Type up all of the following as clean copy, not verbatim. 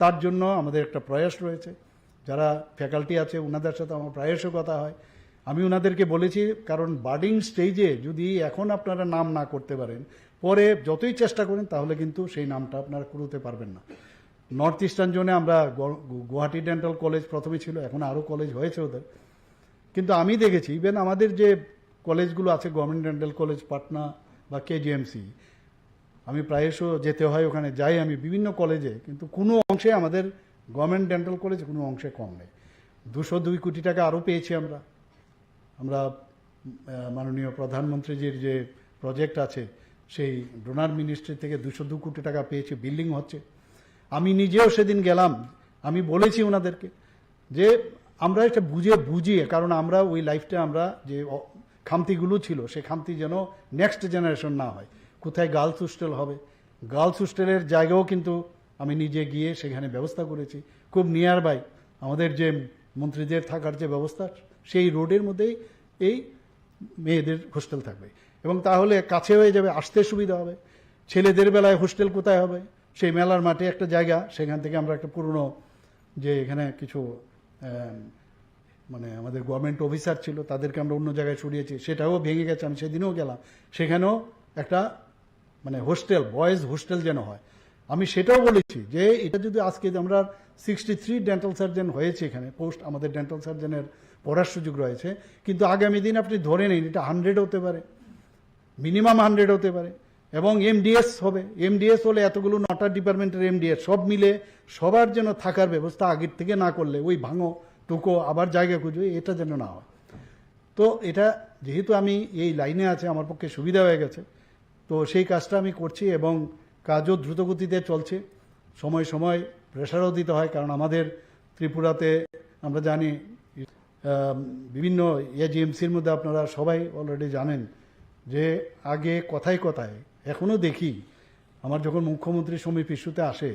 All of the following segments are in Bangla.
তার জন্য আমাদের একটা প্রয়াস রয়েছে। যারা ফ্যাকাল্টি আছে ওনাদের সাথে আমার প্রায়শই কথা হয়। আমি ওনাদেরকে বলেছি, কারণ বার্ডিং স্টেজে যদি এখন আপনারা নাম না করতে পারেন, পরে যতই চেষ্টা করেন তাহলে কিন্তু সেই নামটা আপনারা করতে পারবেন না। নর্থ ইস্টার্ন জোনে আমরা গুয়াহাটি ডেন্টাল কলেজ প্রথমে ছিল, এখন আরও কলেজ হয়েছে ওদের। কিন্তু আমি দেখেছি ইভেন আমাদের যে কলেজগুলো আছে, গভর্নমেন্ট ডেন্টাল কলেজ পাটনা বা কেজিএমসি, আমি প্রায়শ যেতে হয়, ওখানে যাই আমি বিভিন্ন কলেজে, কিন্তু কোনো অংশে আমাদের গভর্নমেন্ট ডেন্টাল কলেজ কোনো অংশে কম নেই। 202 কোটি টাকা আরও পেয়েছি আমরা মাননীয় প্রধানমন্ত্রীজির যে প্রজেক্ট আছে সেই ডোনার মিনিস্ট্রি থেকে 202 কোটি টাকা পেয়েছি, বিল্ডিং হচ্ছে। আমি নিজেও সেদিন গেলাম, আমি বলেছি ওনাদেরকে যে আমরা এটা বুঝিয়ে, কারণ আমরা ওই লাইফটা আমরা যে খামতিগুলো ছিল সে খামতি যেন নেক্সট জেনারেশন না হয়। কোথায় গার্লস হোস্টেল হবে, গার্লস হোস্টেলের জায়গাও কিন্তু আমি নিজে গিয়ে সেখানে ব্যবস্থা করেছি। খুব নিয়ার বাই আমাদের যে মন্ত্রীদের থাকার যে ব্যবস্থা, সেই রোডের মধ্যেই এই মেয়েদের হোস্টেল থাকবে, এবং তাহলে কাছে হয়ে যাবে, আসতে সুবিধা হবে। ছেলেদের বেলায় হোস্টেল কোথায় হবে, সেই মেলার মাঠে একটা জায়গা, সেখান থেকে আমরা একটা পুরনো যে এখানে কিছু মানে আমাদের গভর্নমেন্ট অফিসার ছিল তাদেরকে আমরা অন্য জায়গায় সরিয়েছি, সেটাও ভেঙে গেছে। আমি সেদিনও গেলাম, সেখানেও একটা মানে হোস্টেল, বয়েজ হোস্টেল যেন হয়। আমি সেটাও বলেছি যে এটা যদি আজকে আমরা 63 ডেন্টাল সার্জন হয়েছে এখানে পোস্ট, আমাদের ডেন্টাল সার্জনের পড়ার সুযোগ রয়েছে, কিন্তু আগামী দিন আপনি ধরে নিন এটা 100 হতে পারে, মিনিমাম 100 হতে পারে, এবং এমডিএস হবে। এমডিএস হলে এতগুলো 9টা ডিপার্টমেন্টের এমডিএস সব মিলে সবার যেন থাকার ব্যবস্থা আগের থেকে না করলে ওই ভাঙো টুকো আবার জায়গা খুঁজবে, এটা যেন না হয়। তো এটা যেহেতু আমি এই লাইনে আছে, আমার পক্ষে সুবিধা হয়ে গেছে, তো সেই কাজটা আমি করছি, এবং কাজও দ্রুতগতিতে চলছে। সময় সময় প্রেশারও দিতে হয়, কারণ আমাদের ত্রিপুরাতে আমরা জানি বিভিন্ন এজিএমসির মধ্যে আপনারা সবাই অলরেডি জানেন যে আগে কথায় কথায় এখনও দেখি, আমার যখন মুখ্যমন্ত্রী সমীপ ইস্যুতে আসে,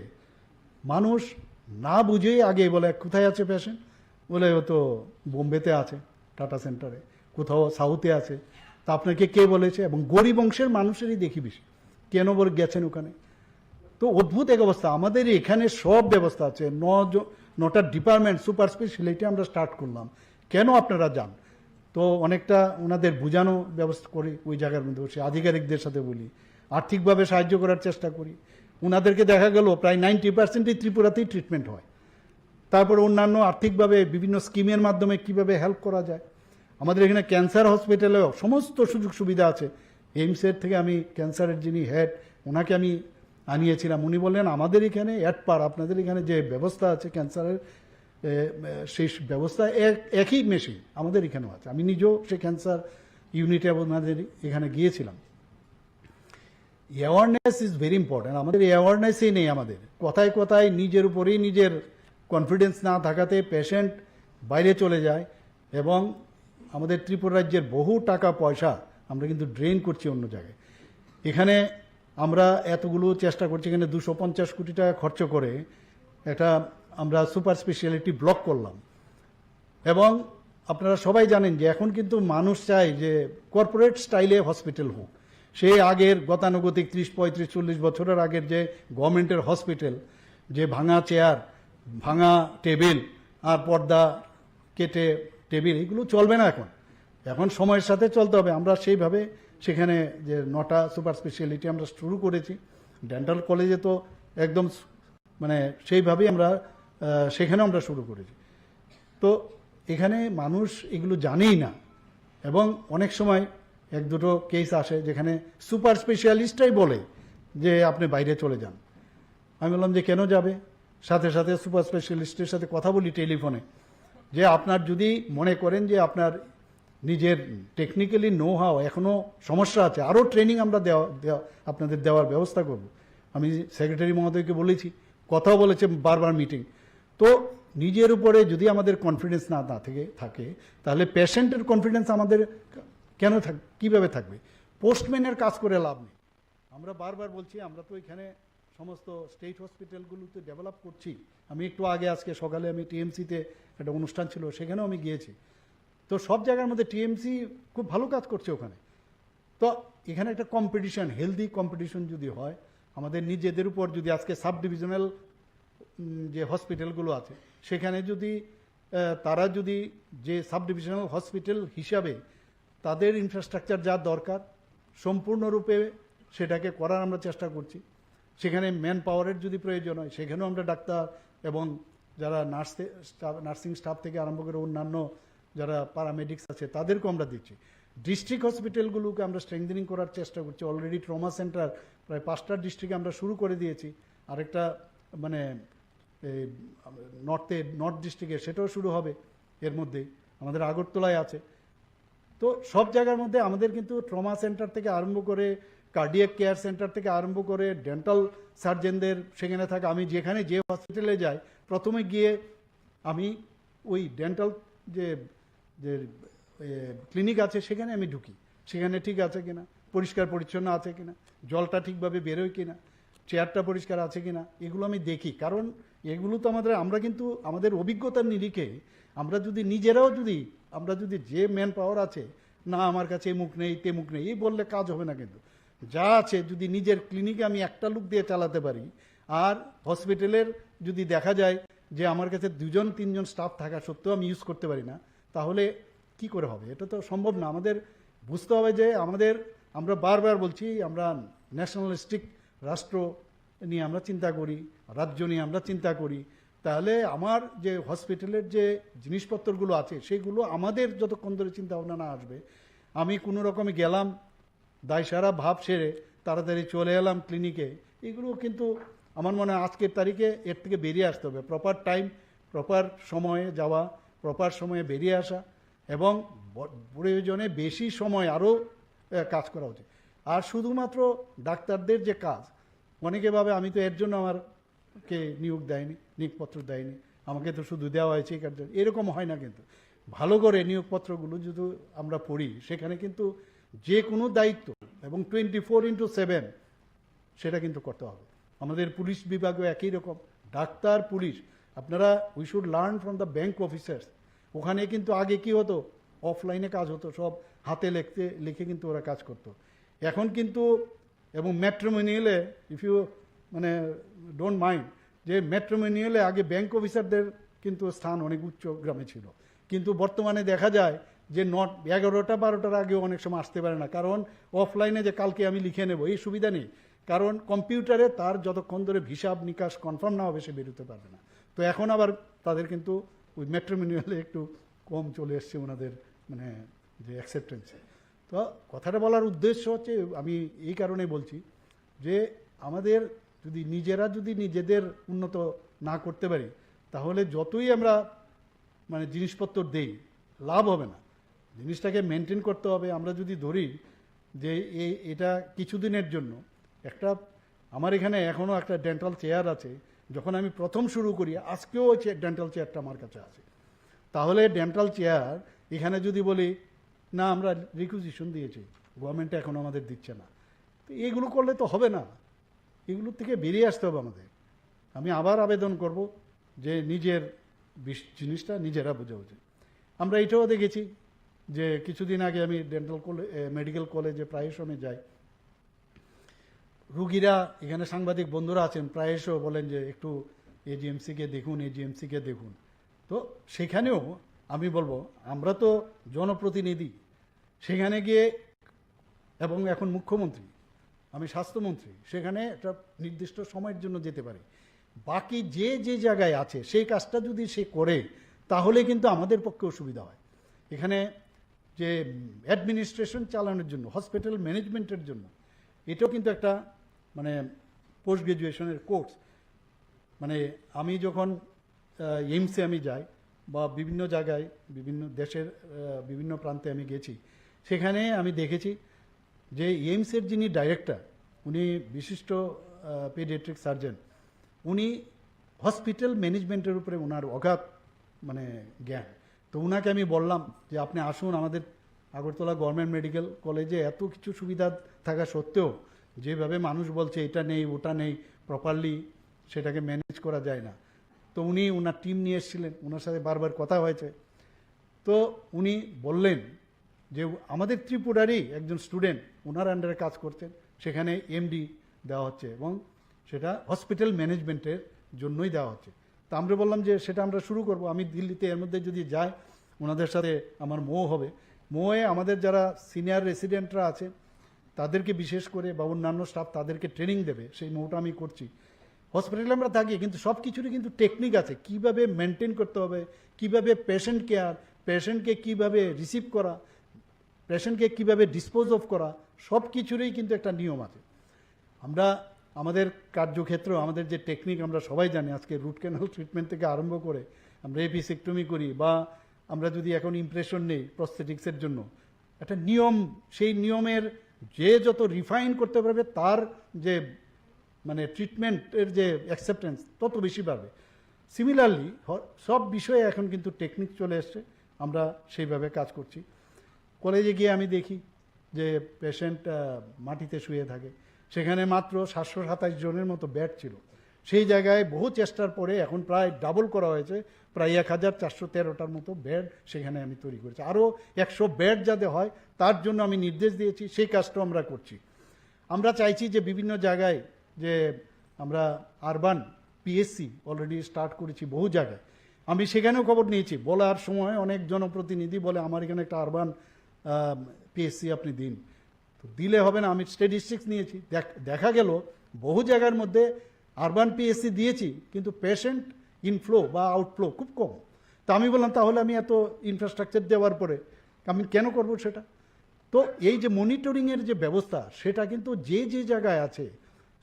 মানুষ না বুঝেই আগে বলে কোথায় আছে পেশেন্ট, বলে ও তো বোম্বেতে আছে টাটা সেন্টারে, কোথাও সাউথে আছে, তা আপনাকে কে বলেছে? এবং গরিব অংশের মানুষেরই দেখি বেশি, কেন বলে গেছেন ওখানে। তো অদ্ভুত এক অবস্থা। আমাদের এখানে সব ব্যবস্থা আছে, 9টা ডিপার্টমেন্ট, সুপার স্পেশালিটি আমরা স্টার্ট করলাম, কেন আপনারা যান? তো অনেকটা ওনাদের বোঝানো ব্যবস্থা করি, ওই জায়গার মধ্যে বসে আধিকারিকদের সাথে বলি, আর্থিকভাবে সাহায্য করার চেষ্টা করি। ওনাদেরকে দেখা গেল প্রায় 90%ই ত্রিপুরাতেই ট্রিটমেন্ট হয়। তারপর অন্যান্য আর্থিকভাবে বিভিন্ন স্কিমের মাধ্যমে কিভাবে হেল্প করা যায়। আমাদের এখানে ক্যান্সার হসপিটালেও সমস্ত সুযোগ সুবিধা আছে। এইমসের থেকে আমি ক্যান্সারের যিনি হেড ওনাকে আমি আনিয়েছিলাম, উনি বললেন আমাদের এখানে পার আপনাদের এখানে যে ব্যবস্থা আছে ক্যান্সারের, সেই ব্যবস্থা একই মেশিন আমাদের এখানেও আছে। আমি নিজেও সেই ক্যান্সার ইউনিটে ওনাদের এখানে গিয়েছিলাম। Awareness is very important. আমাদের অ্যাওয়ারনেসই নেই, আমাদের কথায় কথায় নিজের উপরেই নিজের কনফিডেন্স না থাকাতে পেশেন্ট বাইরে চলে যায়, এবং আমাদের ত্রিপুরা রাজ্যের বহু টাকা পয়সা আমরা কিন্তু ড্রেন করছি অন্য জায়গায়। এখানে আমরা এতগুলো চেষ্টা করছি, এখানে 250 কোটি টাকা খরচ করে একটা আমরা সুপার স্পেশালিটি ব্লক করলাম। এবং আপনারা সবাই জানেন যে এখন কিন্তু মানুষ চায় যে কর্পোরেট স্টাইলে হসপিটাল হোক। সেই আগের গতানুগতিক 30, 35, 40 বছরের আগের যে গভর্নমেন্টের হসপিটাল, যে ভাঙা চেয়ার, ভাঙা টেবিল আর পর্দা কেটে টেবিল, এগুলো চলবে না। এখন সময়ের সাথে চলতে হবে। আমরা সেইভাবে সেখানে যে 9টা সুপার স্পেশালিটি আমরা শুরু করেছি। ডেন্টাল কলেজে তো একদম মানে সেইভাবেই আমরা সেখানে আমরা শুরু করেছি। তো এখানে মানুষ এগুলো জানেই না, এবং অনেক সময় 1-2টো কেস আসে যেখানে সুপার স্পেশালিস্টরাই বলে যে আপনি বাইরে চলে যান। আমি বললাম যে কেন যাবে? সাথে সাথে সুপার স্পেশালিস্টের সাথে কথা বলি টেলিফোনে, যে আপনার যদি মনে করেন যে আপনার নিজের টেকনিক্যালি নো হাও এখনও সমস্যা আছে, আরও ট্রেনিং আমরা আপনাদের দেওয়ার ব্যবস্থা করব। আমি সেক্রেটারি মহোদয়কে বলেছি, কথাও বলেছে বারবার মিটিং। তো নিজের উপরে যদি আমাদের কনফিডেন্স না থাকে তাহলে পেশেন্টের কনফিডেন্স আমাদের কেন কীভাবে থাকবে? পোস্টম্যানের কাজ করে লাভ নেই। আমরা বারবার বলছি, আমরা তো এখানে সমস্ত স্টেট হসপিটালগুলোতে ডেভেলপ করছি। আমি একটু আগে আজকে সকালে আমি টিএমসিতে একটা অনুষ্ঠান ছিল, সেখানেও আমি গিয়েছি। তো সব জায়গার মধ্যে টিএমসি খুব ভালো কাজ করছে ওখানে। তো এখানে একটা কম্পিটিশন, হেলদি কম্পিটিশন যদি হয়, আমাদের নিজেদের উপর যদি আজকে সাব ডিভিশনাল যে হসপিটালগুলো আছে সেখানে যদি তারা যদি যে সাব ডিভিশনাল হসপিটাল হিসাবে তাদের ইনফ্রাস্ট্রাকচার যা দরকার সম্পূর্ণরূপে সেটাকে করার আমরা চেষ্টা করছি। সেখানে ম্যান পাওয়ারের যদি প্রয়োজন হয় সেখানেও আমরা ডাক্তার এবং যারা নার্সিং স্টাফ থেকে আরম্ভ করে অন্যান্য যারা প্যারামেডিক্স আছে তাদেরকেও আমরা দিচ্ছি। ডিস্ট্রিক্ট হসপিটালগুলোকে আমরা স্ট্রেংথেনিং করার চেষ্টা করছি। অলরেডি ট্রমা সেন্টার প্রায় 5টা ডিস্ট্রিক্টে আমরা শুরু করে দিয়েছি। আরেকটা মানে নর্থ ডিস্ট্রিক্টে সেটাও শুরু হবে এর মধ্যেই, আমাদের আগরতলায় আছে। তো সব জায়গার মধ্যে আমাদের কিন্তু ট্রমা সেন্টার থেকে আরম্ভ করে কার্ডিয়াক কেয়ার সেন্টার থেকে আরম্ভ করে ডেন্টাল সার্জেনদের সেখানে থাকে। আমি যেখানে যে হসপিটালে যাই প্রথমে গিয়ে আমি ওই ডেন্টাল যে যে ক্লিনিক আছে সেখানে আমি ঢুকি, সেখানে ঠিক আছে কিনা, পরিষ্কার পরিচ্ছন্ন আছে কিনা, জলটা ঠিকভাবে বেরোয় কিনা, চেয়ারটা পরিষ্কার আছে কিনা, এগুলো আমি দেখি। কারণ এগুলো তো আমরা কিন্তু আমাদের অভিজ্ঞতার নিরিখে আমরা যদি নিজেরাও আমরা যদি যে ম্যান পাওয়ার আছে না আমার কাছে মুখ নেই তে মুখ নেই এই বললে কাজ হবে না। কিন্তু যা আছে যদি নিজের ক্লিনিকে আমি একটা লোক দিয়ে চালাতে পারি, আর হসপিটালের যদি দেখা যায় যে আমার কাছে 2-3জন স্টাফ থাকা সত্ত্বেও আমি ইউজ করতে পারি না, তাহলে কি করে হবে? এটা তো সম্ভব না। আমাদের বুঝতে হবে যে আমরা বারবার বলছি আমরা ন্যাশনালিস্টিক রাষ্ট্র নিয়ে আমরা চিন্তা করি, রাজ্য নিয়ে আমরা চিন্তা করি। তাহলে আমার যে হসপিটালের যে জিনিসপত্রগুলো আছে সেগুলো আমাদের যতক্ষণ ধরে চিন্তা ভাবনা না আসবে, আমি কোনো রকমে গেলাম দায়সারা ভাব সেরে তাড়াতাড়ি চলে এলাম ক্লিনিকে, এগুলো কিন্তু আমার মনে হয় আজকের তারিখে এর থেকে বেরিয়ে আসতে হবে। প্রপার টাইম, প্রপার সময়ে যাওয়া, প্রপার সময়ে বেরিয়ে আসা এবং প্রয়োজনে বেশি সময় আরও কাজ করা উচিত। আর শুধুমাত্র ডাক্তারদের যে কাজ, অনেকে ভাবে আমি তো এর জন্য আমারকে নিয়োগপত্র দেয়নি, আমাকে তো শুধু দেওয়া হয়েছে এই কার্য, এরকম হয় না। কিন্তু ভালো করে নিয়োগপত্রগুলো যদি আমরা পড়ি সেখানে কিন্তু যে কোনো দায়িত্ব এবং 24/7 সেটা কিন্তু করতে হবে। আমাদের পুলিশ বিভাগও একই রকম, ডাক্তার পুলিশ আপনারা we should learn from the bank officers. ওখানে কিন্তু আগে কি হতো, অফলাইনে কাজ হতো, সব হাতে লিখে কিন্তু ওরা কাজ করতো। এখন কিন্তু এবং ম্যাট্রিমোনিয়ালে ইফ ইউ মানে ডোন্ট মাইন্ড যে ম্যাট্রিমোনিয়ালে আগে ব্যাংক অফিসারদের কিন্তু স্থান অনেক উচ্চ গ্রামে ছিল, কিন্তু বর্তমানে দেখা যায় যে 11টা-12টার আগেও অনেক সময় আসতে পারে না, কারণ অফলাইনে যে কালকে আমি লিখে নেব এই সুবিধা নেই। কারণ কম্পিউটারে তার যতক্ষণ ধরে হিসাব নিকাশ কনফার্ম না হবে সে বেরোতে পারবে না। তো এখন আবার তাদের কিন্তু ওই ম্যাট্রিমোনিয়ালে একটু কম চলে এসছে ওনাদের মানে যে অ্যাকসেপ্টেন্স। তো কথাটা বলার উদ্দেশ্য হচ্ছে আমি এই কারণে বলছি যে আমাদের যদি নিজেদের উন্নত না করতে পারি তাহলে যতই আমরা মানে জিনিসপত্র দেই লাভ হবে না। জিনিসটাকে মেনটেন করতে হবে। আমরা যদি ধরি যে এটা কিছুদিনের জন্য আমার এখানে এখনও একটা ডেন্টাল চেয়ার আছে, যখন আমি প্রথম শুরু করি আজকেও ডেন্টাল চেয়ারটা আমার কাছে আছে। তাহলে ডেন্টাল চেয়ার এখানে যদি বলি না আমরা রিকুইজিশন দিয়েছি, গভর্নমেন্ট এখন আমাদের দিচ্ছে না, তো এগুলো করলে তো হবে না। এগুলোর থেকে বেরিয়ে আসতে হবে আমাদের। আমি আবার আবেদন করব যে নিজের জিনিসটা নিজেরা বোঝা উচিত। আমরা এটাও দেখেছি যে কিছুদিন আগে আমি মেডিকেল কলেজে প্রায় সময় যাই, রুগীরা এখানে সাংবাদিক বন্ধুরা আছেন প্রায়শ বলেন যে একটু এজিএমসিকে দেখুন। তো সেখানেও আমি বলবো আমরা তো জনপ্রতিনিধি, সেখানে গিয়ে এবং এখন মুখ্যমন্ত্রী, আমি স্বাস্থ্যমন্ত্রী, সেখানে একটা নির্দিষ্ট সময়ের জন্য যেতে পারি। বাকি যে জায়গায় আছে সেই কাজটা যদি সে করে তাহলে কিন্তু আমাদের পক্ষেও সুবিধা হয়। এখানে যে অ্যাডমিনিস্ট্রেশন চালানোর জন্য, হসপিটাল ম্যানেজমেন্টের জন্য এটাও কিন্তু একটা মানে পোস্ট গ্রাজুয়েশনের কোর্স। মানে আমি যখন এইমসে আমি যাই বা বিভিন্ন জায়গায় বিভিন্ন দেশের বিভিন্ন প্রান্তে আমি গেছি, সেখানে আমি দেখেছি যে এইমসের যিনি ডাইরেক্টর উনি বিশিষ্ট পেডিয়াট্রিক সার্জন, উনি হসপিটাল ম্যানেজমেন্টের উপরে ওনার অগাধ মানে জ্ঞান। তো ওনাকে আমি বললাম যে আপনি আসুন আমাদের আগরতলা গভর্নমেন্ট মেডিকেল কলেজে এত কিছু সুবিধা থাকা সত্ত্বেও যেভাবে মানুষ বলছে এটা নেই ওটা নেই, প্রপারলি সেটাকে ম্যানেজ করা যায় না। তো উনি ওনার টিম নিয়ে এসেছিলেন, ওনার সাথে বারবার কথা হয়েছে। তো উনি বললেন যে আমাদের ত্রিপুরারই একজন স্টুডেন্ট ওনার আন্ডারে কাজ করছেন, সেখানে এমডি দেওয়া হচ্ছে এবং সেটা হসপিটাল ম্যানেজমেন্টের জন্যই দেওয়া হচ্ছে। তা আমরা বললাম যে সেটা আমরা শুরু করব। আমি দিল্লিতে এর মধ্যে যদি যাই, ওনাদের সাথে আমার হবে। মোয়ে আমাদের যারা সিনিয়র রেসিডেন্টরা আছে তাদেরকে বিশেষ করে বা অন্যান্য স্টাফ তাদেরকে ট্রেনিং দেবে, সেই মৌটা আমি করছি। হসপিটালে আমরা থাকি, কিন্তু সব কিছুরই কিন্তু টেকনিক আছে, কিভাবে মেনটেন করতে হবে, কিভাবে পেশেন্ট কেয়ার, পেশেন্টকে কিভাবে রিসিভ করা, পেশেন্টকে কিভাবে ডিসপোজ অফ করা, সব কিছুরই কিন্তু একটা নিয়ম আছে। আমরা আমাদের কার্যক্ষেত্র, আমাদের যে টেকনিক আমরা সবাই জানি, আজকে রুট ক্যানাল ট্রিটমেন্ট থেকে আরম্ভ করে আমরা এপিসেক্টমি করি, বা আমরা যদি এখন ইমপ্রেশন নেই প্রস্থেটিক্সের জন্য, একটা নিয়ম, সেই নিয়মের যে যত রিফাইন করতে পারবে তার যে মানে ট্রিটমেন্টের যে অ্যাকসেপ্টেন্স তত বেশি বাড়বে। সিমিলারলি সব বিষয়ে এখন কিন্তু টেকনিক চলে এসছে, আমরা সেইভাবে কাজ করছি। কলেজে গিয়ে আমি দেখি যে পেশেন্ট মাটিতে শুয়ে থাকে, সেখানে মাত্র 727 জনের মতো বেড ছিল। সেই জায়গায় বহু চেষ্টার পরে এখন প্রায় ডাবল করা হয়েছে, প্রায় 1413টার মতো বেড সেখানে আমি তৈরি করেছি। আরও 100 বেড যাতে হয় তার জন্য আমি নির্দেশ দিয়েছি, সেই কাজটাও আমরা করছি। আমরা চাইছি যে বিভিন্ন জায়গায় যে আমরা আরবান পিএসসি অলরেডি স্টার্ট করেছি বহু জায়গায়, আমি সেখানেও খবর নিয়েছি। বলার সময় অনেক জনপ্রতিনিধি বলে আমার এখানে একটা আরবান পিএসসি আপনি দিন, তো দিলে হবে না। আমি স্ট্যাটিস্টিক্স নিয়েছি, দেখা গেল বহু জায়গার মধ্যে আরবান পিএসসি দিয়েছি, কিন্তু পেশেন্ট ইনফ্লো বা আউটফ্লো খুব কম। তা আমি বললাম তাহলে আমি এত ইনফ্রাস্ট্রাকচার দেওয়ার পরে আমি কেন করব সেটা? তো এই যে মনিটরিংয়ের যে ব্যবস্থা, সেটা কিন্তু যে যে জায়গায় আছে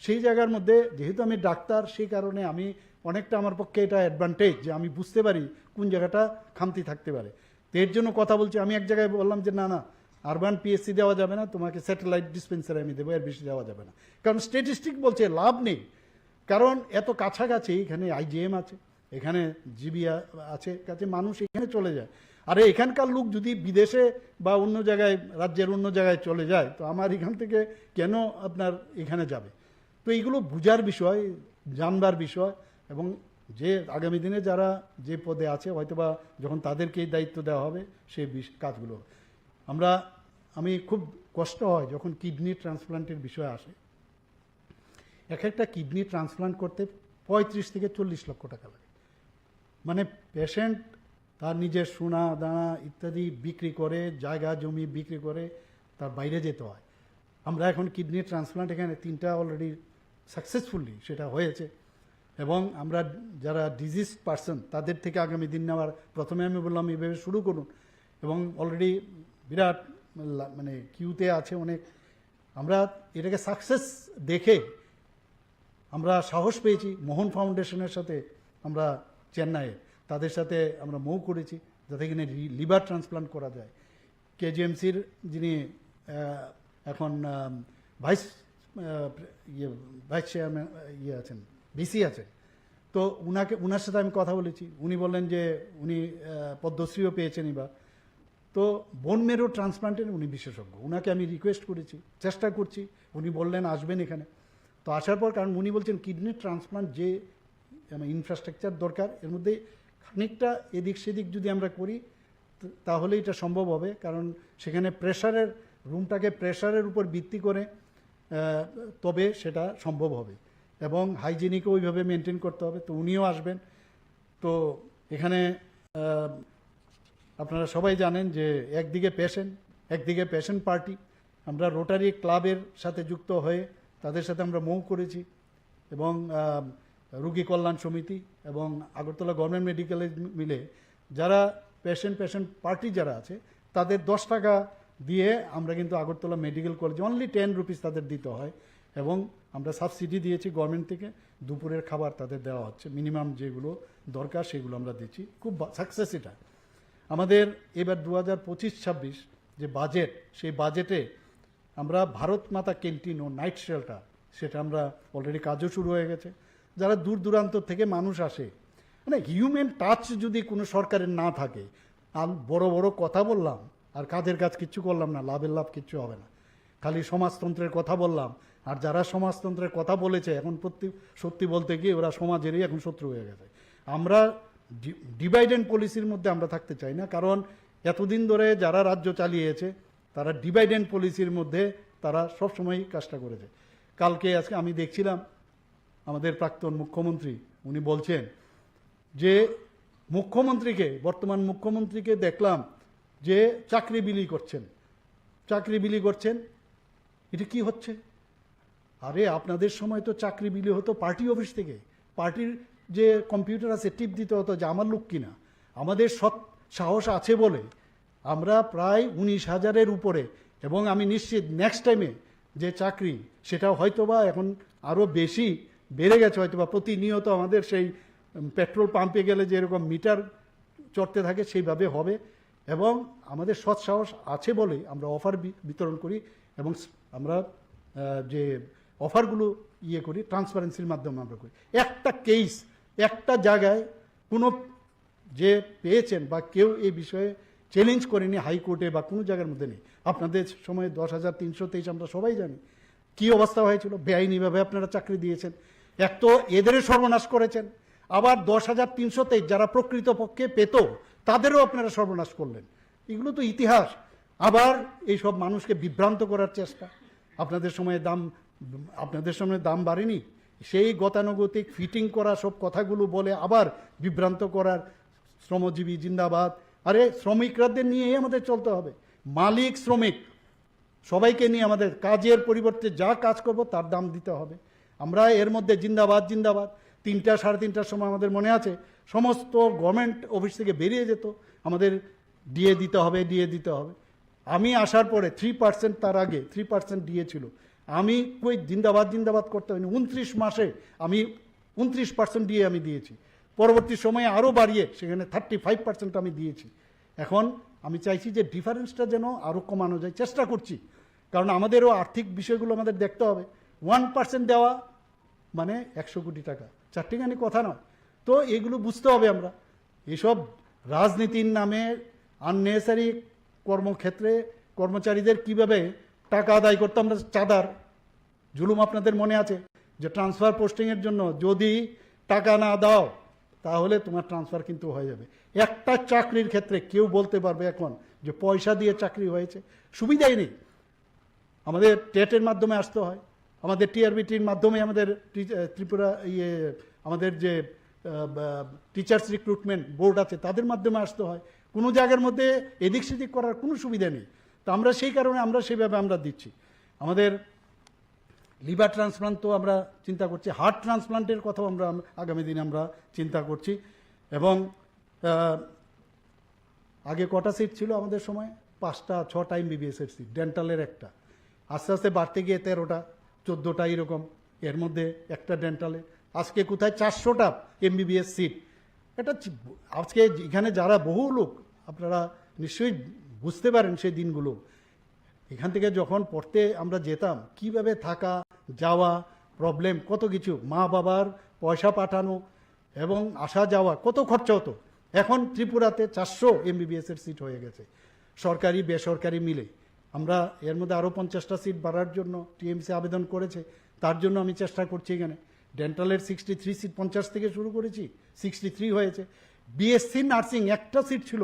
সেই জায়গার মধ্যে, যেহেতু আমি ডাক্তার সেই কারণে আমি অনেকটা, আমার পক্ষে এটা অ্যাডভান্টেজ যে আমি বুঝতে পারি কোন জায়গাটা খামতি থাকতে পারে। তো এর জন্য কথা বলছি। আমি এক জায়গায় বললাম যে না না, আরবান পিএসসি দেওয়া যাবে না, তোমাকে স্যাটেলাইট ডিসপেন্সারি আমি দেবো, এর বেশি দেওয়া যাবে না। কারণ স্ট্যাটিস্টিক বলছে লাভ নেই, কারণ এত কাছাকাছি, এখানে আইজিএম আছে, এখানে জিবি আছে, কাছে মানুষ এখানে চলে যায়। আর এখানকার লোক যদি বিদেশে বা অন্য জায়গায়, রাজ্যের অন্য জায়গায় চলে যায়, তো আমার এখান থেকে কেন আপনার এখানে যাবে? তো এইগুলো বুঝার বিষয়, জানবার বিষয়, এবং যে আগামী দিনে যারা যে পদে আছে হয়তোবা যখন তাদেরকে এই দায়িত্ব দেওয়া হবে সেই কাজগুলো আমি খুব কষ্ট হয় যখন কিডনি ট্রান্সপ্লান্টের বিষয় আসে। এক একটা কিডনি ট্রান্সপ্লান্ট করতে 35 থেকে 40 লক্ষ টাকা লাগে। মানে পেশেন্ট তার নিজের সোনা দানা ইত্যাদি বিক্রি করে, জায়গা জমি বিক্রি করে তার বাইরে যেতে হয়। আমরা এখন কিডনি ট্রান্সপ্লান্ট এখানে 3টা অলরেডি সাকসেসফুলি সেটা হয়েছে, এবং আমরা যারা ডিজিজ পার্সন তাদের থেকে আগামী দিন নেওয়ার, প্রথমে আমি বললাম এইভাবে শুরু করুন, এবং অলরেডি বিরাট মানে কিউতে আছে অনেক। আমরা এটাকে সাকসেস দেখে আমরা সাহস পেয়েছি। মোহন ফাউন্ডেশনের সাথে আমরা চেন্নাইয়ে তাদের সাথে আমরা মৌ করেছি যাতে কিনা লিভার ট্রান্সপ্লান্ট করা যায়। কেজিএমসির যিনি এখন ভাইস চেয়ারম্যান আছেন, ভিসি আছেন, তো উনার সাথে আমি কথা বলেছি। উনি বললেন যে উনি পদ্মশ্রীও পেয়েছেন এবার। তো বোন মেরো ট্রান্সপ্লান্টের উনি বিশেষজ্ঞ, উনাকে আমি রিকোয়েস্ট করেছি, চেষ্টা করছি, উনি বললেন আসবেন এখানে। তো আসার পর, কারণ উনি বলছেন কিডনি ট্রান্সপ্লান্ট যে ইনফ্রাস্ট্রাকচার দরকার, এর মধ্যে খানিকটা এদিক সেদিক যদি আমরা করি তাহলে এটা সম্ভব হবে। কারণ সেখানে প্রেশারের রুমটাকে প্রেশারের উপর ভিত্তি করে তবে সেটা সম্ভব হবে, এবং হাইজিনিকও ওইভাবে মেনটেন করতে হবে। তো উনিও আসবেন। তো এখানে আপনারা সবাই জানেন যে একদিকে পেশেন্ট পার্টি, আমরা রোটারি ক্লাবের সাথে যুক্ত হয়ে তাদের সাথে আমরা মৌ করেছি, এবং রোগী কল্যাণ সমিতি এবং আগরতলা গভর্নমেন্ট মেডিকেলে মিলে যারা পেশেন্ট পার্টি যারা আছে তাদের 10 টাকা দিয়ে আমরা কিন্তু আগরতলা মেডিকেল কলেজে অনলি 10 রুপিস তাদের দিতে হয়, এবং আমরা সাবসিডি দিয়েছি গভর্নমেন্ট থেকে, দুপুরের খাবার তাদের দেওয়া হচ্ছে, মিনিমাম যেগুলো দরকার সেগুলো আমরা দিচ্ছি। খুব সাকসেস এটা আমাদের। এবার 2025-26 যে বাজেট, সেই বাজেটে আমরা ভারত মাতা ক্যান্টিন ও নাইট শেল্টার, সেটা আমরা অলরেডি কাজও শুরু হয়ে গেছে। যারা দূর দূরান্ত থেকে মানুষ আসে, মানে হিউম্যান টাচ যদি কোনো সরকারের না থাকে, আর বড় বড় কথা বললাম আর কাজের কাজ কিচ্ছু করলাম না, লাভের লাভ কিচ্ছু হবে না। খালি সমাজতন্ত্রের কথা বললাম, আর যারা সমাজতন্ত্রের কথা বলেছে এখন সত্যি বলতে গিয়ে ওরা সমাজেরই এখন শত্রু হয়ে গেছে। আমরা ডিভাইড অ্যান্ড পলিসির মধ্যে আমরা থাকতে চাই না, কারণ এতদিন ধরে যারা রাজ্য চালিয়েছে তারা ডিভাইড অ্যান্ড পলিসির মধ্যে তারা সবসময়ই কাজটা করেছে। আজকে আমি দেখছিলাম আমাদের প্রাক্তন মুখ্যমন্ত্রী উনি বলছেন যে বর্তমান মুখ্যমন্ত্রীকে দেখলাম যে চাকরি বিলি করছেন। এটা কি হচ্ছে? আরে আপনাদের সময় তো চাকরি বিলি হতো পার্টি অফিস থেকে, পার্টির যে কম্পিউটার আছে টিপ দিতে হতো যে আমার লোক কিনা। আমাদের সাহস আছে বলে আমরা প্রায় 19,000-এর উপরে, এবং আমি নিশ্চিত নেক্সট টাইমে যে চাকরি সেটা হয়তোবা এখন আরও বেশি বেড়ে গেছে, হয়তোবা প্রতিনিয়ত আমাদের সেই পেট্রোল পাম্পে গেলে যেরকম মিটার চড়তে থাকে সেইভাবে হবে। এবং আমাদের সাহস আছে বলে আমরা অফার বিতরণ করি, এবং আমরা যে অফারগুলো করি ট্রান্সপারেন্সির মাধ্যমে আমরা করি। একটা কেস একটা জায়গায় কোনো যে পেয়েছেন বা কেউ এই বিষয়ে চ্যালেঞ্জ করেনি হাইকোর্টে বা কোনো জায়গার মধ্যে নেই। আপনাদের সময় 10,323 আমরা সবাই জানি কি অবস্থা হয়েছিল, বেআইনিভাবে আপনারা চাকরি দিয়েছেন। এক তো এদের সর্বনাশ করেছেন, আবার 10,323 যারা প্রকৃতপক্ষে পেত তাদেরও আপনারা সর্বনাশ করলেন। এগুলো তো ইতিহাস। আবার এইসব মানুষকে বিভ্রান্ত করার চেষ্টা। আপনাদের সময় দাম বাড়েনি, সেই গতানুগতিক ফিটিং করা সব কথাগুলো বলে আবার বিভ্রান্ত করার, শ্রমজীবী জিন্দাবাদ। আরে শ্রমিকদের নিয়েই আমাদের চলতে হবে, মালিক শ্রমিক সবাইকে নিয়ে আমাদের কাজের পরিবর্তে যা কাজ করব তার দাম দিতে হবে। আমরা এর মধ্যে জিন্দাবাদ 3টা 3:30টার সময় আমাদের মনে আছে সমস্ত গভর্নমেন্ট অফিস থেকে বেরিয়ে যেত, আমাদের দিয়ে দিতে হবে। আমি আসার পরে 3%, তার আগে 3% দিয়েছিল। আমি কই জিন্দাবাদ করতে হয়নি। 29 মাসে আমি 29% দিয়ে আমি দিয়েছি। পরবর্তী সময়ে আরও বাড়িয়ে সেখানে 35% আমি দিয়েছি। এখন আমি চাইছি যে ডিফারেন্সটা যেন আরও কমানো যায়, চেষ্টা করছি। কারণ আমাদেরও আর্থিক বিষয়গুলো আমাদের দেখতে হবে। 1% দেওয়া মানে 100 কোটি টাকা, চারটিখানি কথা নয়। তো এগুলো বুঝতে হবে। আমরা এসব রাজনীতির নামে আননেসারি কর্মক্ষেত্রে কর্মচারীদের কিভাবে টাকা আদায় করতে আমরা চাঁদার জুলুম আপনাদের মনে আছে যে ট্রান্সফার পোস্টিংয়ের জন্য যদি টাকা না দাও তাহলে তোমার ট্রান্সফার কিন্তু হয়ে যাবে। একটা চাকরির ক্ষেত্রে কেউ বলতে পারবে এখন যে পয়সা দিয়ে চাকরি হয়েছে? সুবিধাই নেই। আমাদের টেটের মাধ্যমে আসতে হয়, আমাদের টিআরবিটির মাধ্যমে, আমাদের ত্রিপুরা আমাদের যে টিচার্স রিক্রুটমেন্ট বোর্ড আছে তাদের মাধ্যমে আসতে হয়। কোনো জায়গার মধ্যে এদিক সেদিক করার কোনো সুবিধা নেই। তো আমরা সেই কারণে সেইভাবে আমরা দিচ্ছি। আমাদের লিভার ট্রান্সপ্লান্ট তো আমরা চিন্তা করছি, হার্ট ট্রান্সপ্লান্টের কথাও আমরা আগামী দিনে আমরা চিন্তা করছি। এবং আগে কটা সিট ছিল আমাদের সময়? 5টা 6টা এমবিবিএসের সিট, ডেন্টালের একটা। আস্তে আস্তে বাড়তে গিয়ে 13টা 14টা এরকম, এর মধ্যে একটা ডেন্টালে। আজকে কোথায় 400টা এমবিবিএস সিট। এটা আজকে এখানে যারা বহু লোক, আপনারা নিশ্চয়ই বুঝতে পারেন সেই দিনগুলো। এখান থেকে যখন পড়তে আমরা যেতাম, কিভাবে থাকা যাওয়া প্রবলেম, কত কিছু, মা বাবার পয়সা পাঠানো এবং আসা যাওয়া কত খরচা হতো। এখন ত্রিপুরাতে 400 এমবিবিএসের সিট হয়ে গেছে, সরকারি বেসরকারি মিলে। আমরা এর মধ্যে আরও 50টা সিট বাড়ার জন্য টিএমসি আবেদন করেছে, তার জন্য আমি চেষ্টা করছি। এখানে ডেন্টালের 63 সিট, 50 থেকে শুরু করেছি, 63 হয়েছে। বিএসসি নার্সিং একটা সিট ছিল,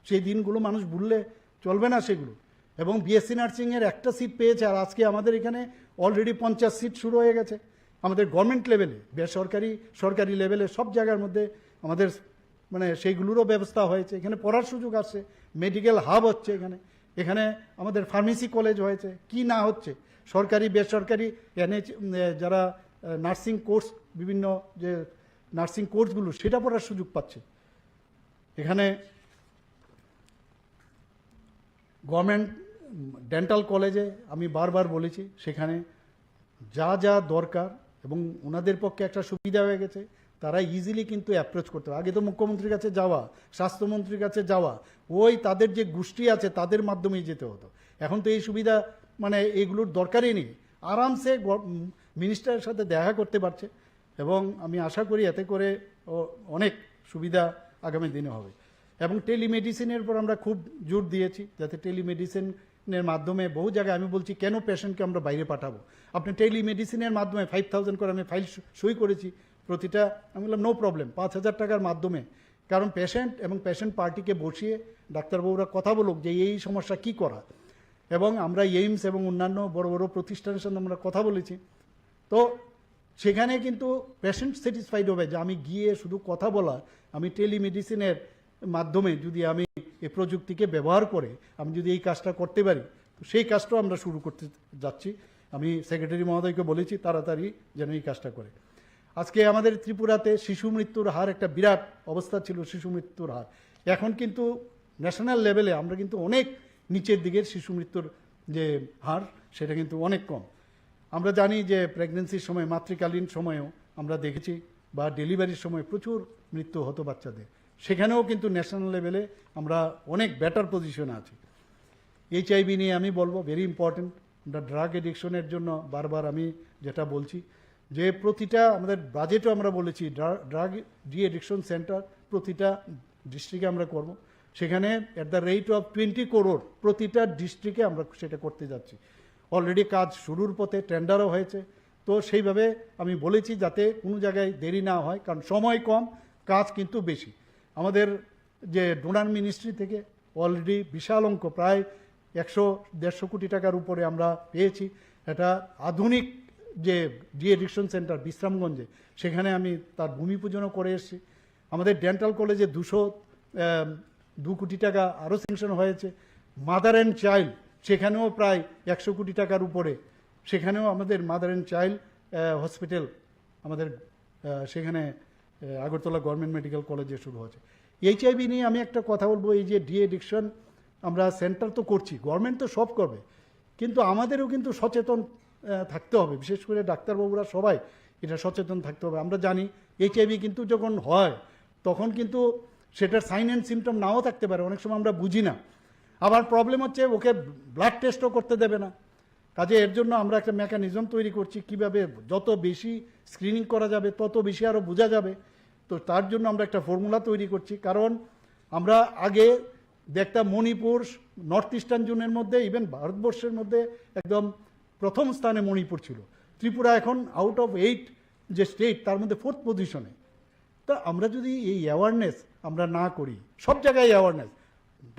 সেই দিনগুলো মানুষ ভুললে চলবে না সেগুলো। এবং বিএসসি নার্সিংয়ের একটা সিট পেয়েছে। আর আজকে আমাদের এখানে অলরেডি 50 সিট শুরু হয়ে গেছে। আমাদের গভর্নমেন্ট লেভেলে, বেসরকারি সরকারি লেভেলে সব জায়গার মধ্যে আমাদের সেইগুলোরও ব্যবস্থা হয়েছে। এখানে পড়ার সুযোগ আসছে, মেডিকেল হাব হচ্ছে এখানে আমাদের ফার্মেসি কলেজ হয়েছে। কি না হচ্ছে, সরকারি বেসরকারি যারা নার্সিং কোর্স, বিভিন্ন যে নার্সিং কোর্সগুলো সেটা পড়ার সুযোগ পাচ্ছে। এখানে গভর্নমেন্ট ডেন্টাল কলেজে আমি বারবার বলেছি, সেখানে যা যা দরকার এবং ওনাদের পক্ষে একটা সুবিধা হয়ে গেছে, তারা ইজিলি কিন্তু অ্যাপ্রোচ করতে হবে। আগে তো মুখ্যমন্ত্রীর কাছে যাওয়া, স্বাস্থ্যমন্ত্রীর কাছে যাওয়া, তাদের যে গোষ্ঠী আছে তাদের মাধ্যমেই যেতে হতো। এখন তো এই সুবিধা এগুলোর দরকারই নেই, আরামসে মিনিস্টারের সাথে দেখা করতে পারছে। এবং আমি আশা করি এতে করে অনেক সুবিধা আগামী দিনে হবে। এবং টেলিমেডিসিনের উপর আমরা খুব জোর দিয়েছি, যাতে টেলিমেডিসিনের মাধ্যমে বহু জায়গায়, আমি বলছি কেন পেশেন্টকে আমরা বাইরে পাঠাবো, আপনি টেলিমেডিসিনের মাধ্যমে 5,000 করে আমি ফাইল সই করেছি প্রতিটা। আমি বললাম নো প্রবলেম, 5,000 টাকার মাধ্যমে। কারণ পেশেন্ট এবং পেশেন্ট পার্টিকে বসিয়ে ডাক্তারবাবুরা কথা বলুক যে এই সমস্যা কি করা। এবং আমরা এইমস এবং অন্যান্য বড় বড় প্রতিষ্ঠানের সঙ্গে আমরা কথা বলেছি। তো সেখানে কিন্তু পেশেন্ট স্যাটিসফাইড হবে যে আমি গিয়ে শুধু কথা বলা, আমি টেলিমেডিসিনের মাধ্যমে যদি আমি এই প্রযুক্তিকে ব্যবহার করে আমি যদি এই কাজটা করতে পারি, তো সেই কাজটাও আমরা শুরু করতে যাচ্ছি। আমি সেক্রেটারি মহোদয়কে বলেছি তাড়াতাড়ি যেন এই কাজটা করে। আজকে আমাদের ত্রিপুরাতে শিশু মৃত্যুর হার একটা বিরাট অবস্থা ছিল, শিশু মৃত্যুর হার। এখন কিন্তু ন্যাশনাল লেভেলে আমরা কিন্তু অনেক নিচের দিকের শিশু মৃত্যুর যে হার সেটা কিন্তু অনেক কম। আমরা জানি যে প্রেগনেন্সির সময়, মাতৃকালীন সময়েও আমরা দেখেছি বা ডেলিভারির সময় প্রচুর মৃত্যু হতো বাচ্চাদের, সেখানেও কিন্তু ন্যাশনাল লেভেলে আমরা অনেক বেটার পজিশনে আছি। এইচআইভি নিয়ে আমি বলবো ভেরি ইম্পর্টেন্ট। আমরা ড্রাগ এডিকশনের জন্য বারবার আমি যেটা বলছি যে প্রতিটা আমাদের বাজেটও আমরা বলেছি ড্রাগ ডি এডিকশন সেন্টার প্রতিটা ডিস্ট্রিক্টে আমরা করব। সেখানে at the rate of 20 crore প্রতিটা ডিস্ট্রিক্টে আমরা সেটা করতে যাচ্ছি। অলরেডি কাজ শুরুর পথে, টেন্ডারও হয়েছে। তো সেইভাবে আমি বলেছি যাতে কোনো জায়গায় দেরি না হয়, কারণ সময় কম, কাজ কিন্তু বেশি। আমাদের যে ডোনার মিনিস্ট্রি থেকে অলরেডি বিশাল অঙ্ক, প্রায় 100-150 কোটি টাকার উপরে আমরা পেয়েছি। এটা আধুনিক যে ডি এডিকশন সেন্টার বিশ্রামগঞ্জে, সেখানে আমি তার ভূমি পূজনও করে এসেছি। আমাদের ডেন্টাল কলেজে 202 কোটি টাকা আরও স্যাংশন হয়েছে। মাদার অ্যান্ড চাইল্ড সেখানেও প্রায় 100 কোটি টাকার উপরে, সেখানেও আমাদের মাদার অ্যান্ড চাইল্ড হসপিটাল আমাদের সেখানে আগরতলা গভর্নমেন্ট মেডিকেল কলেজে শুরু হয়েছে। এইচআইভি নিয়ে আমি একটা কথা বলবো, এই যে ডি এডিকশন আমরা সেন্টার তো করছি, গভর্নমেন্ট তো সব করবে, কিন্তু আমাদেরও কিন্তু সচেতন থাকতে হবে। বিশেষ করে ডাক্তারবাবুরা সবাই এটা সচেতন থাকতে হবে। আমরা জানি এইচআইভি কিন্তু যখন হয় তখন কিন্তু সেটার সাইন অ্যান্ড সিমটম নাও থাকতে পারে, অনেক সময় আমরা বুঝি না। আবার প্রবলেম হচ্ছে ওকে ব্লাড টেস্টও করতে দেবে না। কাজে এর জন্য আমরা একটা মেকানিজম তৈরি করছি, কিভাবে যত বেশি স্ক্রিনিং করা যাবে তত বেশি আরও বোঝা যাবে। তো তার জন্য আমরা একটা ফর্মুলা তৈরি করছি। কারণ আমরা আগে দেখতাম মণিপুর নর্থ ইস্টার্ন জোনের মধ্যে, ইভেন ভারতবর্ষের মধ্যে একদম প্রথম স্থানে মণিপুর ছিল। ত্রিপুরা এখন আউট অফ 8 যে স্টেট তার মধ্যে 4th পজিশনে। তো আমরা যদি এই অ্যাওয়ারনেস আমরা না করি, সব জায়গায় অ্যাওয়ারনেস,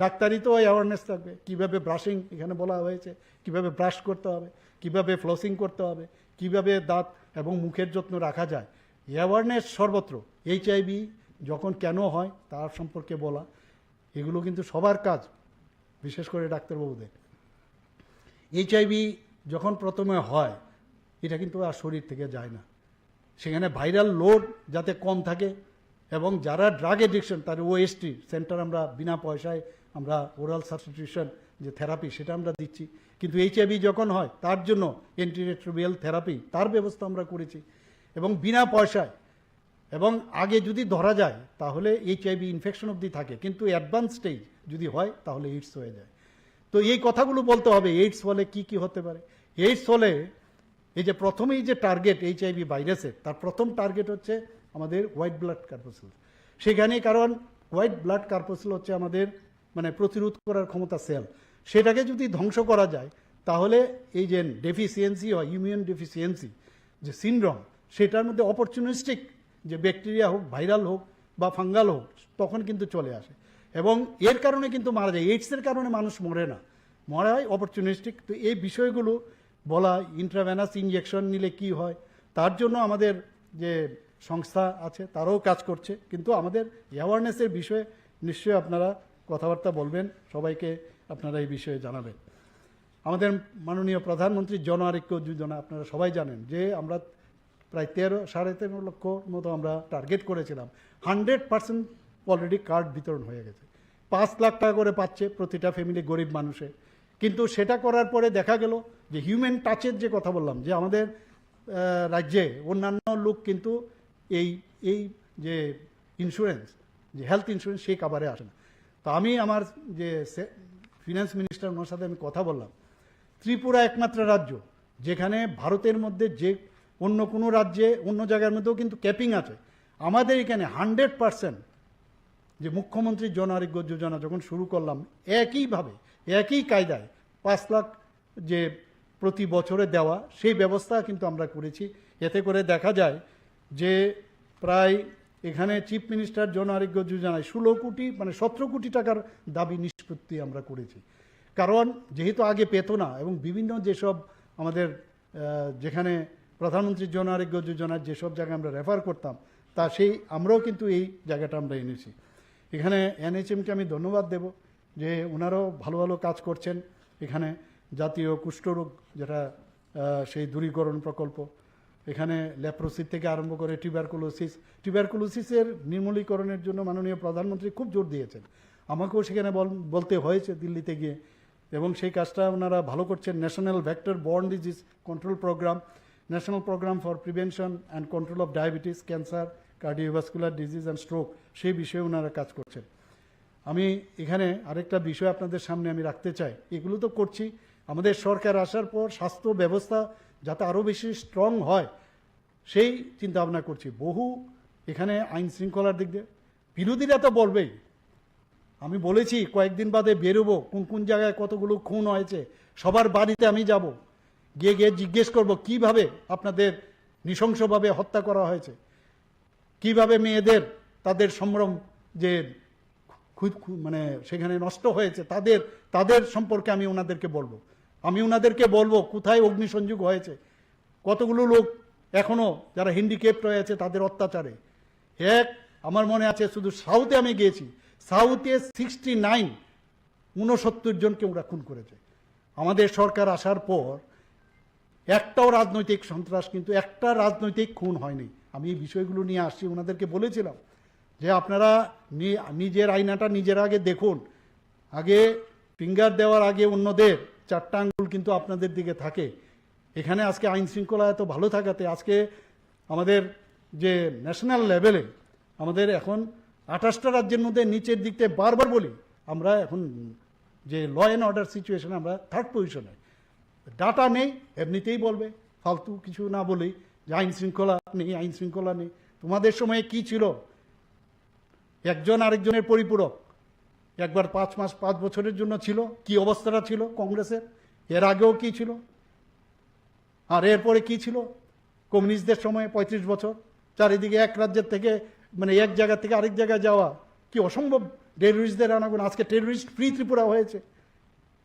ডাক্তারিতেও অ্যাওয়ারনেস থাকবে, কীভাবে ব্রাশিং এখানে বলা হয়েছে, কিভাবে ব্রাশ করতে হবে, কিভাবে ফ্লসিং করতে হবে, কিভাবে দাঁত এবং মুখের যত্ন রাখা যায়, অ্যাওয়ারনেস সর্বত্র। এইচআইভি যখন কেন হয় তার সম্পর্কে বলা, এগুলো কিন্তু সবার কাজ, বিশেষ করে ডাক্তারবাবুদের। এইচআইভি যখন প্রথমে হয় এটা কিন্তু আর শরীর থেকে যায় না, সেখানে ভাইরাল লোড যাতে কম থাকে, এবং যারা ড্রাগ এডিকশন তার ওএসটি সেন্টার আমরা বিনা পয়সায় আমরা ওরাল সাবস্টিটিউশন যে থেরাপি সেটা আমরা দিচ্ছি। কিন্তু এইচআইভি যখন হয় তার জন্য অ্যান্টিরেট্রোভিয়াল থেরাপি তার ব্যবস্থা আমরা করেছি এবং বিনা পয়সায়। এবং আগে যদি ধরা যায় তাহলে এইচআইভি ইনফেকশন অবধি থাকে, কিন্তু অ্যাডভান্স স্টেজ যদি হয় তাহলে এইডস হয়ে যায়। তো এই কথাগুলো বলতে হবে। এইডস হলে কি কি হতে পারে? এইডস হলে এই যে প্রথমেই যে টার্গেট এইচআইভি ভাইরাসের, তার প্রথম টার্গেট হচ্ছে আমাদের হোয়াইট ব্লাড কর্পাসেল। সেখানে কারণ হোয়াইট ব্লাড কর্পাসেল হচ্ছে আমাদের মানে প্রতিরোধ করার ক্ষমতা সেল, সেটাকে যদি ধ্বংস করা যায় তাহলে এই যে ডেফিসিয়েন্সি হয়, ইমিউন ডেফিসিয়েন্সি যে সিনড্রোম, সেটার মধ্যে অপরচুনিস্টিক যে ব্যাকটেরিয়া হোক, ভাইরাল হোক বা ফাঙ্গাল হোক, তখন কিন্তু চলে আসে এবং এর কারণে কিন্তু মারা যায়। এইডসের কারণে মানুষ মরে না, মরা হয় অপরচুনিস্টিক। তো এই বিষয়গুলো বলা, ইন্ট্রাভেনাস ইঞ্জেকশন নিলে কি হয়, তার জন্য আমাদের যে সংস্থা আছে তারাও কাজ করছে। কিন্তু আমাদের অ্যাওয়ারনেসের বিষয়ে নিশ্চয়ই আপনারা কথাবার্তা বলবেন, সবাইকে আপনারা এই বিষয়ে জানাবেন। আমাদের মাননীয় প্রধানমন্ত্রী জন আরোগ্য যোজনা আপনারা সবাই জানেন যে আমরা প্রায় 13-13.5 লক্ষ মতো আমরা টার্গেট করেছিলাম। 100% অলরেডি কার্ড বিতরণ হয়ে গেছে। 5 লাখ টাকা করে পাচ্ছে প্রতিটা ফ্যামিলি, গরিব মানুষের। কিন্তু সেটা করার পরে দেখা গেল যে হিউম্যান টাচের যে কথা বললাম, যে আমাদের রাজ্যে অন্যান্য লোক কিন্তু এই যে ইন্স্যুরেন্স, যে হেলথ ইন্স্যুরেন্স, সেই কাভারে আসে না। তো আমি আমার যে ফিনান্স মিনিস্টার, ওনার সাথে আমি কথা বললাম। ত্রিপুরা একমাত্র রাজ্য যেখানে ভারতের মধ্যে যে অন্য কোনো রাজ্যে অন্য জায়গার মধ্যেও কিন্তু ক্যাপিং আছে, আমাদের এখানে 100% যে মুখ্যমন্ত্রী জন আরোগ্য যোজনা যখন শুরু করলাম, একইভাবে একই কায়দায় 5 লাখ যে প্রতি বছরে দেওয়া, সেই ব্যবস্থা কিন্তু আমরা করেছি। এতে করে দেখা যায় যে প্রায় এখানে চিফ মিনিস্টার জন আরোগ্য যোজনায় 16 কোটি মানে 17 কোটি টাকার দাবি নিষ্পত্তি আমরা করেছি। কারণ যেহেতু আগে পেত না এবং বিভিন্ন যেসব আমাদের যেখানে প্রধানমন্ত্রীর জন আরোগ্য যোজনার যেসব জায়গায় আমরা রেফার করতাম তা সেই আমরাও কিন্তু এই জায়গাটা আমরা এনেছি। এখানে এনএইচএমকে আমি ধন্যবাদ দেব যে ওনারাও ভালো ভালো কাজ করছেন। এখানে জাতীয় কুষ্ঠরোগ যেটা সেই দূরীকরণ প্রকল্প, এখানে লেপ্রোসি থেকে আরম্ভ করে টিউবারকুলোসিসের নির্মূলীকরণের জন্য মাননীয় প্রধানমন্ত্রী খুব জোর দিয়েছেন। আমাকেও সেখানে বলতে হয়েছে দিল্লিতে গিয়ে, এবং সেই কাজটা ওনারা ভালো করছেন। National vector borne disease control programme, national programme for prevention and control of diabetes, cancer, cardiovascular disease and stroke, সেই বিষয়ে ওনারা কাজ করছেন। আমি এখানে আরেকটা বিষয় আপনাদের সামনে আমি রাখতে চাই। এগুলো তো করছি, আমাদের সরকার আসার পর স্বাস্থ্য ব্যবস্থা যাতে আরও বেশি স্ট্রং হয় সেই চিন্তা ভাবনা করছি। বহু এখানে আইন শৃঙ্খলার দিক দিয়ে বিরোধীরা তো বলবেই, আমি বলেছি কয়েকদিন বাদে বেরোবো, কোন কোন জায়গায় কতগুলো খুন হয়েছে সবার বাড়িতে আমি যাব, গিয়ে গিয়ে জিজ্ঞেস করব কিভাবে আপনাদের নৃশংসভাবে হত্যা করা হয়েছে, কিভাবে মেয়েদের তাদের সম্ভ্রম যে মানে সেখানে নষ্ট হয়েছে তাদের সম্পর্কে আমি ওনাদেরকে বলবো। আমি ওনাদেরকে বলবো কোথায় অগ্নিসংযোগ হয়েছে, কতগুলো লোক এখনো যারা হ্যান্ডিক্যাপড হয়ে আছে তাদের অত্যাচারে। আমার মনে আছে শুধু সাউথে আমি গিয়েছি, সাউথে 69 জনকে ওরা খুন করেছে। আমাদের সরকার আসার পর একটাও রাজনৈতিক সন্ত্রাস, কিন্তু একটা রাজনৈতিক খুন হয়নি। আমি এই বিষয়গুলো নিয়ে আসছি, ওনাদেরকে বলেছিলাম যে আপনারা নিজের আয়নাটা নিজের আগে দেখুন, আগে ফিঙ্গার দেওয়ার আগে অন্যদের চারটা আঙ্গুল কিন্তু আপনাদের দিকে থাকে। এখানে আজকে আইন শৃঙ্খলা এত ভালো থাকাতে আজকে আমাদের যে ন্যাশনাল লেভেলে আমাদের এখন 28টা রাজ্যের মধ্যে নিচের দিক থেকে বারবার বলি আমরা এখন যে ল অ্যান্ড অর্ডার সিচুয়েশনে আমরা 3rd পজিশনে। ডাটা নেই এমনিতেই বলবে, ফালতু কিছু না বলেই যে আইন শৃঙ্খলা নেই। তোমাদের সময়ে কি ছিল? একজন আরেকজনের পরিপূরক। একবার 5 বছরের জন্য ছিল, কি অবস্থাটা ছিল কংগ্রেসের, এর আগেও কি ছিল, আর এরপরে কি ছিল কমিউনিস্টদের সময়ে 35 বছর চারিদিকে এক রাজ্যের থেকে মানে এক জায়গা থেকে আরেক জায়গায় যাওয়া, কি অসম্ভব টেররিস্টদের আনাগোনা। আজকে টেররিস্ট ফ্রি ত্রিপুরা হয়েছে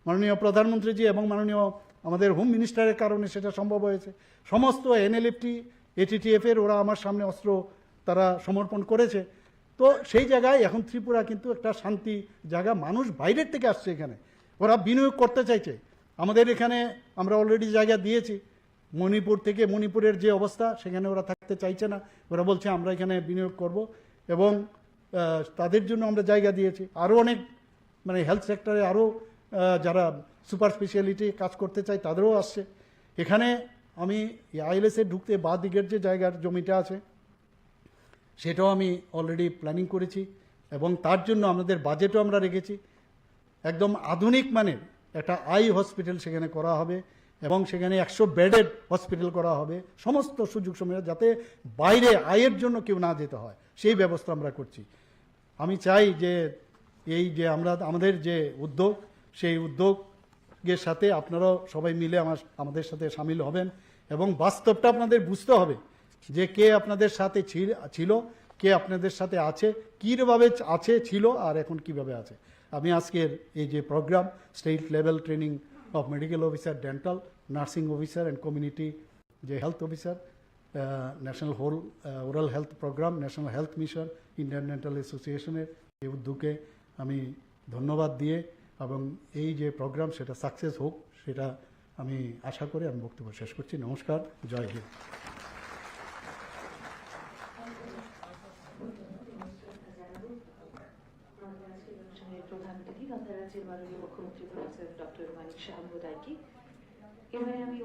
মাননীয় প্রধানমন্ত্রীজি এবং মাননীয় আমাদের হোম মিনিস্টারের কারণে সেটা সম্ভব হয়েছে। সমস্ত এনএলএফটি এটিটিএফ এর ওরা আমার সামনে অস্ত্র তারা সমর্পণ করেছে। তো সেই জায়গায় এখন ত্রিপুরা কিন্তু একটা শান্তি জায়গা, মানুষ বাইরের থেকে আসছে এখানে, ওরা বিনিয়োগ করতে চাইছে। আমাদের এখানে আমরা অলরেডি জায়গা দিয়েছি, মণিপুর থেকে মণিপুরের যে অবস্থা সেখানে ওরা থাকতে চাইছে না, ওরা বলছে আমরা এখানে বিনিয়োগ করব, এবং তাদের জন্য আমরা জায়গা দিয়েছি। আরও অনেক মানে হেলথ সেক্টরে আরও যারা সুপার স্পেশালিটি কাজ করতে চায় তাদেরও আসছে এখানে। আমি আইএলএসে ঢুকতে বাঁ দিকের যে জায়গার জমিটা আছে সেটাও আমি অলরেডি প্ল্যানিং করেছি, এবং তার জন্য আমাদের বাজেটও আমরা রেখেছি। একদম আধুনিক মানের একটা আই হসপিটাল সেখানে করা হবে, এবং সেখানে 100 বেডের হসপিটাল করা হবে, সমস্ত সুযোগ সুবিধা যাতে বাইরে আয়ের জন্য কেউ না যেতে হয় সেই ব্যবস্থা আমরা করছি। আমি চাই যে এই যে আমাদের যে উদ্যোগ সেই উদ্যোগের সাথে আপনারাও সবাই মিলে আমাদের সাথে সামিল হবেন, এবং বাস্তবটা আপনাদের বুঝতে হবে যে কে আপনাদের সাথে ছিল, কে আপনাদের সাথে আছে, কীভাবে ছিল আর এখন কিভাবে আছে। আমি আজকের এই যে program state level training of medical officer, dental, nursing officer and community যে health officer, national oral health program, national health mission, Indian dental অ্যাসোসিয়েশনের এই উদ্যোগে আমি ধন্যবাদ দিয়ে, এবং এই যে প্রোগ্রাম সেটা সাকসেস হোক সেটা আমি আশা করে আমি বক্তব্য শেষ করছি। নমস্কার, জয় হিন্দ। প্রধান অতিথি তথা রাজ্যের মাননীয় মুখ্যমন্ত্রী প্রফেসর ডক্টর মানিক সাহা মহোদয়কে এবারে আমি